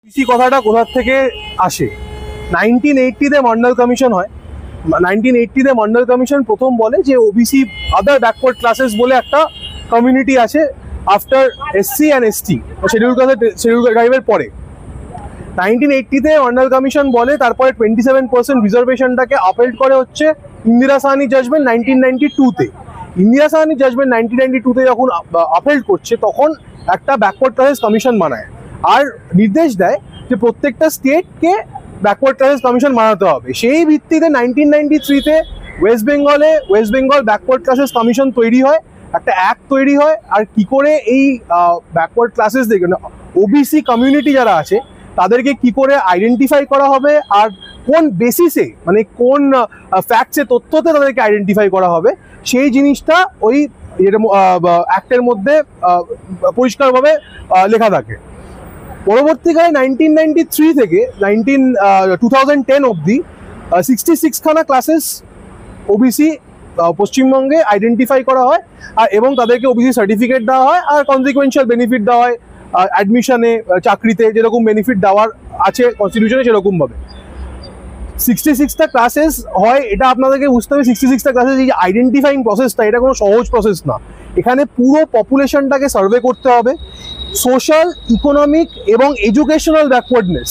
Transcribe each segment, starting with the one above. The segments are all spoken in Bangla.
ওবিসি কথাটা কোথা থেকে আসে? 1980-তে মন্ডল কমিশন হয়। 1980-তে মন্ডল কমিশন প্রথম বলে যে ওবিসি আদার ব্যাকওয়ার্ড ক্লাসেস বলে একটা কমিউনিটি আছে after SC and ST, schedule ট্রাইবের পরে। 1980-তে মন্ডল কমিশন বলে, তারপরে 27% রিজার্ভেশনটাকে আপহেল্ড করে হচ্ছে ইন্দিরা সাহানি জাজমেন্ট 1992-তে। ইন্দিরা সাহানি জাজমেন্ট 1992-তে যখন আপহেল্ড করছে, তখন একটা ব্যাকওয়ার্ড ক্লাসেস কমিশন বানায় আর নির্দেশ দেয় যে প্রত্যেকটা স্টেটকে ব্যাকওয়ার্ড ক্লাসেস কমিশন বানাতে হবে। সেই ভিত্তিতে 1993-তে West Bengal backward classes commission তৈরি হয়, একটা অ্যাক্ট তৈরি হয়। আর কি করে এই ব্যাকওয়ার্ড ক্লাসেস দেখে ওবিসি কমিউনিটি যারা আছে তাদেরকে কি করে আইডেন্টিফাই করা হবে আর কোন বেসিসে, মানে কোন ফ্যাক্টসে, তথ্যতে তাদেরকে আইডেন্টিফাই করা হবে, সেই জিনিসটা ওই অ্যাক্টের মধ্যে পরিষ্কারভাবে লেখা থাকে। পরবর্তীকালে 1993 থেকে 2010 অবধি 66 খানা ক্লাসেস ওবিসি পশ্চিমবঙ্গে আইডেন্টিফাই করা হয় আর এবং তাদেরকে ওবিসি সার্টিফিকেট দেওয়া হয় আর কনসিকুয়েন্সিয়াল বেনিফিট দেওয়া হয়। অ্যাডমিশনে, চাকরিতে যেরকম বেনিফিট দেওয়ার আছে কনস্টিটিউশনে সেরকমভাবে 66টা ক্লাসেস হয়। এটা আপনাদেরকে বুঝতে হবে, 66টা ক্লাসেস এই আইডেন্টিফাইং প্রসেসটা, এটা কোনো সহজ প্রসেস না। এখানে পুরো পপুলেশনটাকে সার্ভে করতে হবে। সোশ্যাল, ইকোনমিক এবং এডুকেশনাল ব্যাকওয়ার্ডনেস,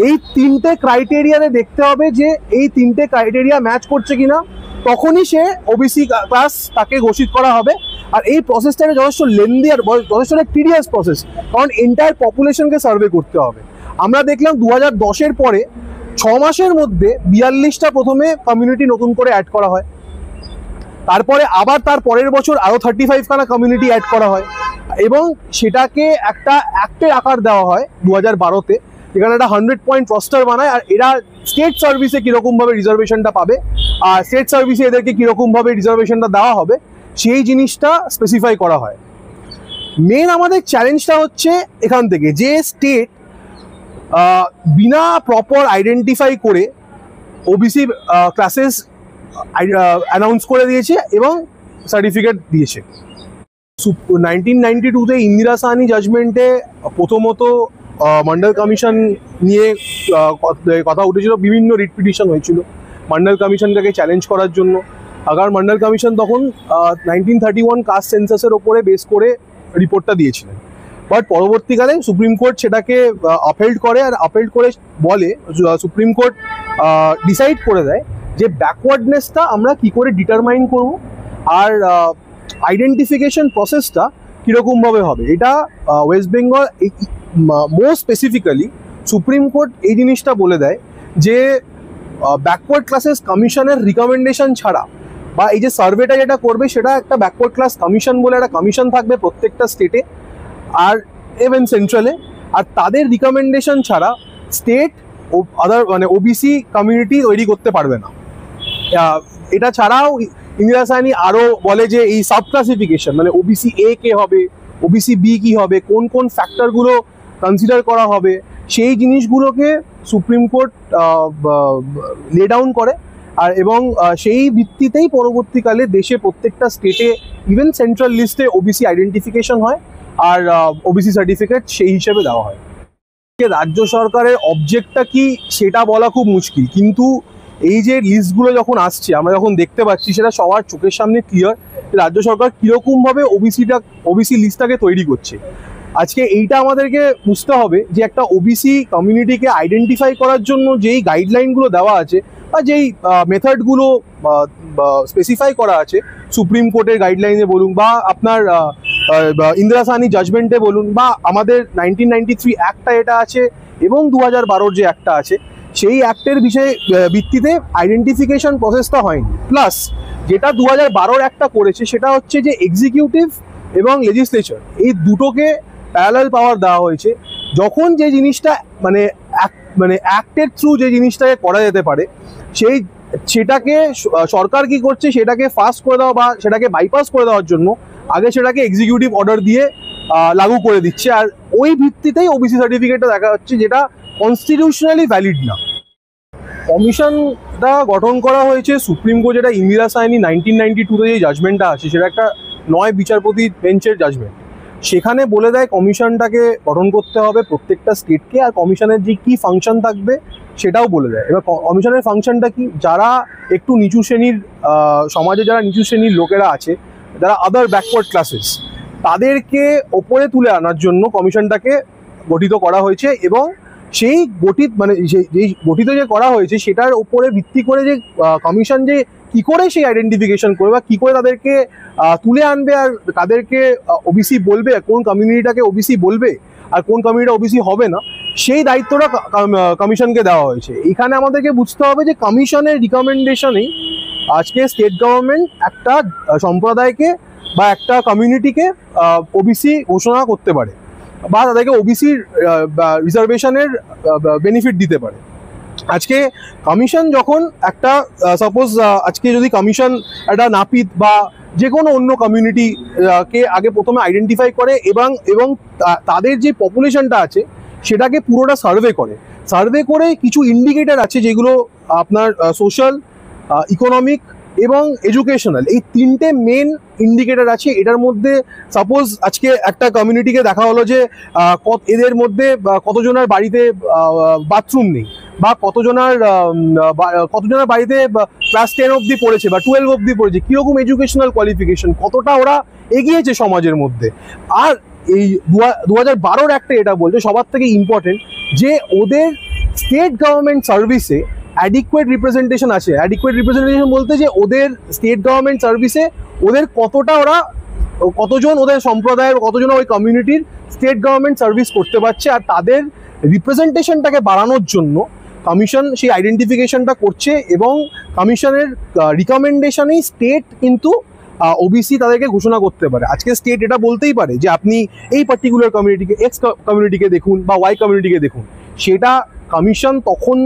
এই তিনটে ক্রাইটেরিয়াতে দেখতে হবে যে এই তিনটে ক্রাইটেরিয়া ম্যাচ করছে কিনা, তখনই সে ওবিসি ক্লাস তাকে ঘোষিত করা হবে। আর এই প্রসেসটাকে যথেষ্ট লেন্দি আর যথেষ্ট টিডিয়াস প্রসেস, কারণ এন্টায়ার পপুলেশনকে সার্ভে করতে হবে। আমরা দেখলাম 2010-এর পরে 6 মাসের মধ্যে 42টা প্রথমে কমিউনিটি নতুন করে অ্যাড করা হয়, তারপরে আবার তার পরের বছর আরও 35 খানা কমিউনিটি অ্যাড করা হয় এবং সেটাকে একটা অ্যাক্টের আকার দেওয়া হয় 2012-তে, যেখানে একটা 100 পয়েন্ট রস্টার বানায়। আর এরা স্টেট সার্ভিসে কীরকমভাবে রিজার্ভেশনটা পাবে আর স্টেট সার্ভিসে এদেরকে কীরকমভাবে রিজার্ভেশনটা দেওয়া হবে, সেই জিনিসটা স্পেসিফাই করা হয়। মেন আমাদের চ্যালেঞ্জটা হচ্ছে এখান থেকে যে স্টেট বিনা প্রপার আইডেন্টিফাই করে ওবিসি ক্লাসেস অ্যানাউন্স করে দিয়েছে এবং সার্টিফিকেট দিয়েছে। 1992-তে ইন্দিরা সাহানি জাজমেন্টে প্রথমত মন্ডল কমিশন নিয়ে কথা উঠেছিল, বিভিন্ন রিট পিটিশন হয়েছিল মন্ডল কমিশনটাকে চ্যালেঞ্জ করার জন্য। আগার মন্ডল কমিশন তখন 1931 কাস্ট সেন্সাসের ওপরে বেস করে রিপোর্টটা দিয়েছিলেন, বাট পরবর্তীকালে সুপ্রিম কোর্ট সেটাকে আপহেল্ড করে। আর আপহেল্ড করে বলে, সুপ্রিম কোর্ট ডিসাইড করে দেয় যে ব্যাকওয়ার্ডনেসটা আমরা কি করে ডিটারমাইন করব আর আইডেন্টিফিকেশন প্রসেসটা কীরকমভাবে হবে। এটা West Bengal most specifically supreme court এই জিনিসটা বলে দেয় যে ব্যাকওয়ার্ড ক্লাসেস কমিশনের রিকমেন্ডেশন ছাড়া বা এই যে সার্ভেটা যেটা করবে সেটা একটা ব্যাকওয়ার্ড ক্লাস কমিশন বলে একটা কমিশন থাকবে প্রত্যেকটা স্টেটে আর ইভেন সেন্ট্রালে, আর তাদের রিকমেন্ডেশন ছাড়া স্টেট আদার মানে ওবিসি কমিউনিটি তৈরি করতে পারবে না। এটা ছাড়াও ইন্দিরা সাহানি আরও বলে যে এই সাব ক্লাসিফিকেশন, মানে ওবিসি এ কে হবে, ওবিসি বি কি হবে, কোন কোন ফ্যাক্টরগুলো কনসিডার করা হবে, সেই জিনিসগুলোকে সুপ্রিম কোর্ট লে ডাউন করে। আর এবং সেই ভিত্তিতেই পরবর্তীকালে দেশে প্রত্যেকটা স্টেটে ইভেন সেন্ট্রাল লিস্টে ওবিসি আইডেন্টিফিকেশন হয় আর ওবিসি সার্টিফিকেট সেই হিসেবে দেওয়া হয়। রাজ্য সরকারের অবজেক্টটা কি সেটা বলা খুব মুশকিল, কিন্তু এই যে লিস্টগুলো যখন আসছে, আমরা যখন দেখতে পাচ্ছি, সেটা সবার চোখের সামনে ক্লিয়ার রাজ্য সরকার কীরকমভাবে ওবিসি লিস্টটাকে তৈরি করছে। আজকে এইটা আমাদেরকে বুঝতে হবে যে একটা ওবিসি কমিউনিটিকে আইডেন্টিফাই করার জন্য যেই গাইডলাইনগুলো দেওয়া আছে বা যেই মেথডগুলো স্পেসিফাই করা আছে সুপ্রিম কোর্টের গাইডলাইনে বলুন বা আপনার ইন্দিরা সাহানি জাজমেন্টে বলুন বা আমাদের 1993 অ্যাক্টটা এটা আছে এবং 2012-র যে অ্যাক্টটা আছে, সেই অ্যাক্টের ভিত্তিতে আইডেন্টিফিকেশন প্রসেসটা হয়নি। প্লাস যেটা 2012-র অ্যাক্টটা করেছে সেটা হচ্ছে যে এক্সিকিউটিভ এবং লেজিসলেচার এই দুটোকে প্যারালাল পাওয়ার দেওয়া হয়েছে। যখন যে জিনিসটা মানে অ্যাক্টের থ্রু যে জিনিসটাকে করা যেতে পারে, সেটাকে সরকার কি করছে, সেটাকে ফাস্ট করে দেওয়া বা সেটাকে বাইপাস করে দেওয়ার জন্য আগে সেটাকে এক্সিকিউটিভ অর্ডার দিয়ে লাগু করে দিচ্ছে। আর ওই ভিত্তিতেই ওবিসি সার্টিফিকেটটা দেখা যাচ্ছে, যেটা কনস্টিটিউশনালি ভ্যালিড না। কমিশনটা গঠন করা হয়েছে সুপ্রিম কোর্ট, যেটা ইন্দিরা সাহানি 1992-তে যে জাজমেন্টটা আছে সেটা একটা 9 বিচারপতি বেঞ্চের জাজমেন্ট। সেখানে বলে দেয় কমিশনটাকে গঠন করতে হবে প্রত্যেকটা স্টেটকে, আর কমিশনের যে কী ফাংশন থাকবে সেটাও বলে দেয়। এবার কমিশনের ফাংশনটা কি, যারা একটু নিচু শ্রেণীর সমাজে যারা নিচু শ্রেণীর লোকেরা আছে, যারা আদার ব্যাকওয়ার্ড ক্লাসেস, তাদেরকে ওপরে তুলে আনার জন্য কমিশনটাকে গঠিত করা হয়েছে। এবং সেই গঠিত যে করা হয়েছে সেটার উপরে ভিত্তি করে যে কমিশন যে কি করে সেই আইডেন্টিফিকেশন করবে বা কী করে তাদেরকে তুলে আনবে আর তাদেরকে ওবিসি বলবে, কোন কমিউনিটিটাকে ওবিসি বলবে আর কোন কমিউনিটি ওবিসি হবে না, সেই দায়িত্বটা কমিশনকে দেওয়া হয়েছে। এখানে আমাদেরকে বুঝতে হবে যে কমিশনের রিকমেন্ডেশনেই আজকে স্টেট গভর্নমেন্ট একটা সম্প্রদায়কে বা একটা কমিউনিটিকে ওবিসি ঘোষণা করতে পারে বা তাদেরকে ওবিসির রিজার্ভেশনের বেনিফিট দিতে পারে। আজকে কমিশন যখন একটা সাপোজ আজকে যদি কমিশন একটা নাপিত বা যে কোনো অন্য কমিউনিটিকে আগে প্রথমে আইডেন্টিফাই করে এবং তাদের যে পপুলেশনটা আছে সেটাকে পুরোটা সার্ভে করে কিছু ইন্ডিকেটর আছে যেগুলো আপনার সোশ্যাল, ইকোনমিক এবং এডুকেশনাল, এই তিনটে মেন ইন্ডিকেটর আছে। এটার মধ্যে সাপোজ আজকে একটা কমিউনিটিকে দেখা হলো যে এদের মধ্যে কতজনের বাড়িতে বাথরুম নেই বা কতজনের বাড়িতে ক্লাস 10 অবধি পড়েছে বা 12 অবধি পড়েছে, কীরকম এডুকেশনাল কোয়ালিফিকেশন, কতটা ওরা এগিয়েছে সমাজের মধ্যে। আর এই 2012 একটা এটা বলছে সবার থেকে ইম্পর্টেন্ট যে ওদের স্টেট গভর্নমেন্ট সার্ভিসে অ্যাডিকুয়েট রিপ্রেজেন্টেশন আছে। অ্যাডিকুয়েট রিপ্রেজেন্টেশন বলতে যে ওদের স্টেট গভর্নমেন্ট সার্ভিসে ওদের কতজন ওদের সম্প্রদায়ের কতজন ওই কমিউনিটির স্টেট গভর্নমেন্ট সার্ভিস করতে পারছে, আর তাদের রিপ্রেজেন্টেশনটাকে বাড়ানোর জন্য কমিশন সেই আইডেন্টিফিকেশনটা করছে। এবং কমিশনের রিকমেন্ডেশনেই স্টেট কিন্তু ওবিসি তাদেরকে ঘোষণা করতে পারে। আজকে স্টেট এটা বলতেই পারে যে আপনি এই পার্টিকুলার কমিউনিটিকে, এক্স কমিউনিটিকে দেখুন বা ওয়াই কমিউনিটিকে দেখুন, সেটা কমিশন তখন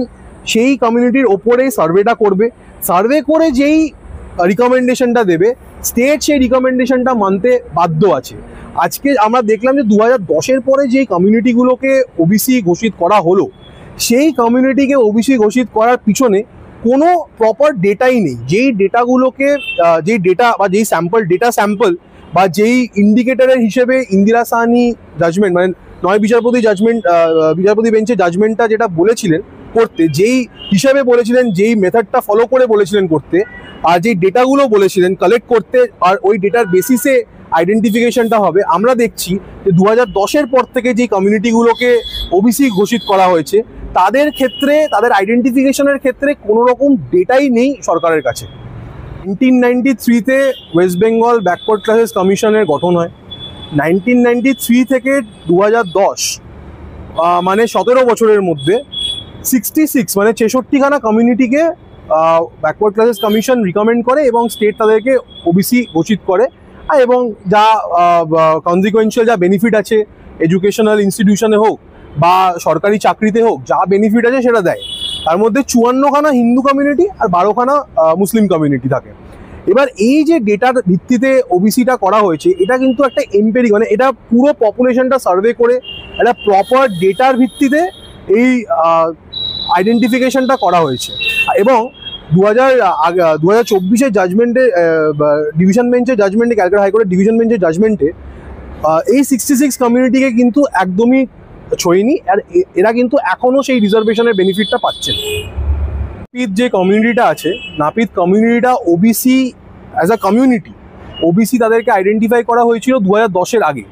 সেই কমিউনিটির ওপরেই সার্ভেটা করবে। সার্ভে করে যেই রিকমেন্ডেশনটা দেবে, স্টেট সেই রিকমেন্ডেশনটা মানতে বাধ্য আছে। আজকে আমরা দেখলাম যে 2010-এর পরে যেই কমিউনিটিগুলোকে ওবিসি ঘোষিত করা হলো, সেই কমিউনিটিকে ওবিসি ঘোষিত করার পিছনে কোনো প্রপার ডেটাই নেই। যেই ডেটাগুলোকে যেই ডেটা বা যেই ডেটা স্যাম্পল বা যেই ইন্ডিকেটরের হিসেবে ইন্দিরা সাহানি জাজমেন্ট, মানে 9 বিচারপতি বেঞ্চের জাজমেন্টটা যেটা বলেছিলেন করতে, যেই হিসাবে বলেছিলেন, যেই মেথডটা ফলো করে বলেছিলেন করতে, আর যেই ডেটাগুলো বলেছিলেন কালেক্ট করতে, আর ওই ডেটার বেসিসে আইডেন্টিফিকেশনটা হবে, আমরা দেখছি যে 2010-এর পর থেকে যেই কমিউনিটিগুলোকে ওবিসি ঘোষিত করা হয়েছে তাদের ক্ষেত্রে, তাদের আইডেন্টিফিকেশনের ক্ষেত্রে কোনো রকম ডেটাই নেই সরকারের কাছে। 1993-তে ওয়েস্ট বেঙ্গল ব্যাকওয়ার্ড ক্লাসেস কমিশনের গঠন হয়। 1993 থেকে 2010 মানে 17 বছরের মধ্যে 66 মানে 66খানা কমিউনিটিকে ব্যাকওয়ার্ড ক্লাসেস কমিশন রিকমেন্ড করে এবং স্টেট তাদেরকে ওবিসি ঘোষিত করে। এবং যা কনজিকুয়েন্সিয়াল যা বেনিফিট আছে এডুকেশনাল ইনস্টিটিউশনে হোক বা সরকারি চাকরিতে হোক, যা বেনিফিট আছে সেটা দেয়। তার মধ্যে 54খানা হিন্দু কমিউনিটি আর 12খানা মুসলিম কমিউনিটি থাকে। এবার এই যে ডেটার ভিত্তিতে ওবিসিটা করা হয়েছে, এটা কিন্তু একটা এমপেরিক, মানে এটা পুরো পপুলেশনটা সার্ভে করে একটা প্রপার ডেটার ভিত্তিতে এই আইডেন্টিফিকেশনটা করা হয়েছে। এবং 2024-এর জাজমেন্টে, ডিভিশন বেঞ্চের জাজমেন্টে, ক্যালকাটা হাইকোর্টের ডিভিশন বেঞ্চের জাজমেন্টে এই 66 কমিউনিটিকে কিন্তু একদমই ছয়নি, আর এরা কিন্তু এখনও সেই রিজার্ভেশনের বেনিফিটটা পাচ্ছে। নাপিত যে কমিউনিটিটা আছে, নাপিত কমিউনিটিটা OBC as a community, OBC তাদেরকে আইডেন্টিফাই করা হয়েছিল 2010-এর আগে।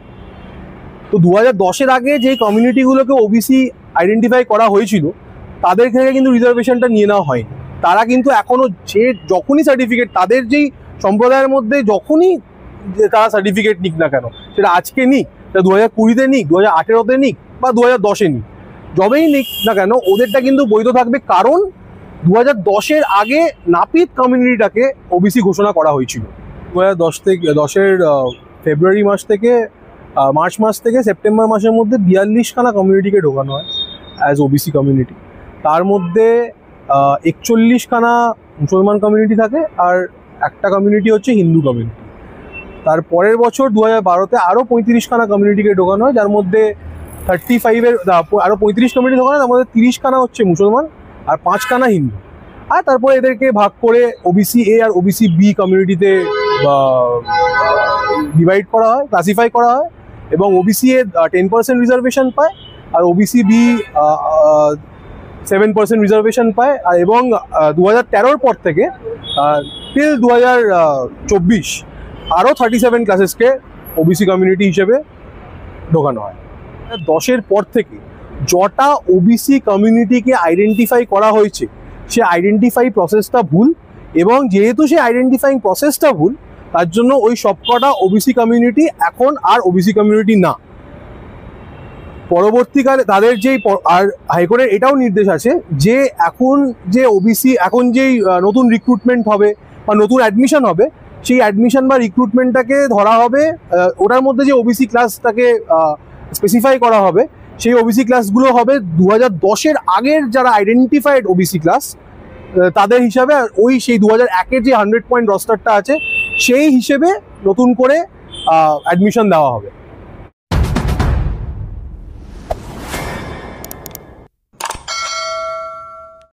তো 2010-এর আগে যে কমিউনিটিগুলোকে ওবিসি আইডেন্টিফাই করা হয়েছিল তাদের থেকে কিন্তু রিজার্ভেশনটা নিয়ে নেওয়া হয়নি। তারা কিন্তু এখনও যখনই সার্টিফিকেট, তাদের যেই সম্প্রদায়ের মধ্যে যখনই তারা সার্টিফিকেট নিক না কেন, সেটা আজকে নিক, সেটা 2020-তে নিক, 2018-তে নিক বা 2010-এ নিক, যবেই নিক না কেন ওদেরটা কিন্তু বৈধ থাকবে। কারণ 2010-এর আগে নাপিত কমিউনিটিটাকে ওবিসি ঘোষণা করা হয়েছিল। 2010-এর ফেব্রুয়ারি মাস থেকে মার্চ মাস থেকে সেপ্টেম্বর মাসের মধ্যে 42খানা কমিউনিটিকে ঢোকানো হয় অ্যাজ ওবিসি কমিউনিটি। তার মধ্যে 41খানা মুসলমান কমিউনিটি থাকে আর একটা কমিউনিটি হচ্ছে হিন্দু কমিউনিটি। তার পরের বছর 2012-তে আরও 35খানা কমিউনিটিকে ঢোকানো হয়, যার মধ্যে 35-এর আরও 35 কমিউনিটি ঢোকানো হয়, তার মধ্যে 30খানা হচ্ছে মুসলমান আর 5খানা হিন্দু। আর তারপরে এদেরকে ভাগ করে ওবিসি এ আর ওবিসি বি কমিউনিটিতে ডিভাইড করা হয়, ক্লাসিফাই করা হয়। এবং ওবিসি এ 10% রিজার্ভেশন পায়, আর ওবিসি বি 7% রিজার্ভেশন পায়। আর এবং 2013 পর থেকে টিল 2024 আরও 37 ক্লাসেসকে ওবিসি কমিউনিটি হিসেবে ঢোকানো হয়। 10-এর পর থেকে যটা ওবিসি কমিউনিটিকে আইডেন্টিফাই করা হয়েছে, সে আইডেন্টিফাই প্রসেসটা ভুল, এবং যেহেতু সে আইডেন্টিফাইং প্রসেসটা ভুল, তার জন্য ওই সবকটা ওবিসি কমিউনিটি এখন আর ওবিসি কমিউনিটি না। পরবর্তীকালে তাদের যেই আর হাইকোর্টের এটাও নির্দেশ আছে যে এখন যে ওবিসি এখন যেই নতুন রিক্রুটমেন্ট হবে বা নতুন অ্যাডমিশন হবে, সেই অ্যাডমিশন বা রিক্রুটমেন্টটাকে ধরা হবে, ওটার মধ্যে যে ওবিসি ক্লাসটাকে স্পেসিফাই করা হবে, সেই ওবিসি ক্লাসগুলো হবে 2010-এর আগের যারা আইডেন্টিফাইড ওবিসি ক্লাস তাদের হিসাবে। ওই সেই 2001-এর যে 100 পয়েন্ট রস্টারটা আছে সেই হিসেবে নতুন করে অ্যাডমিশন দেওয়া হবে।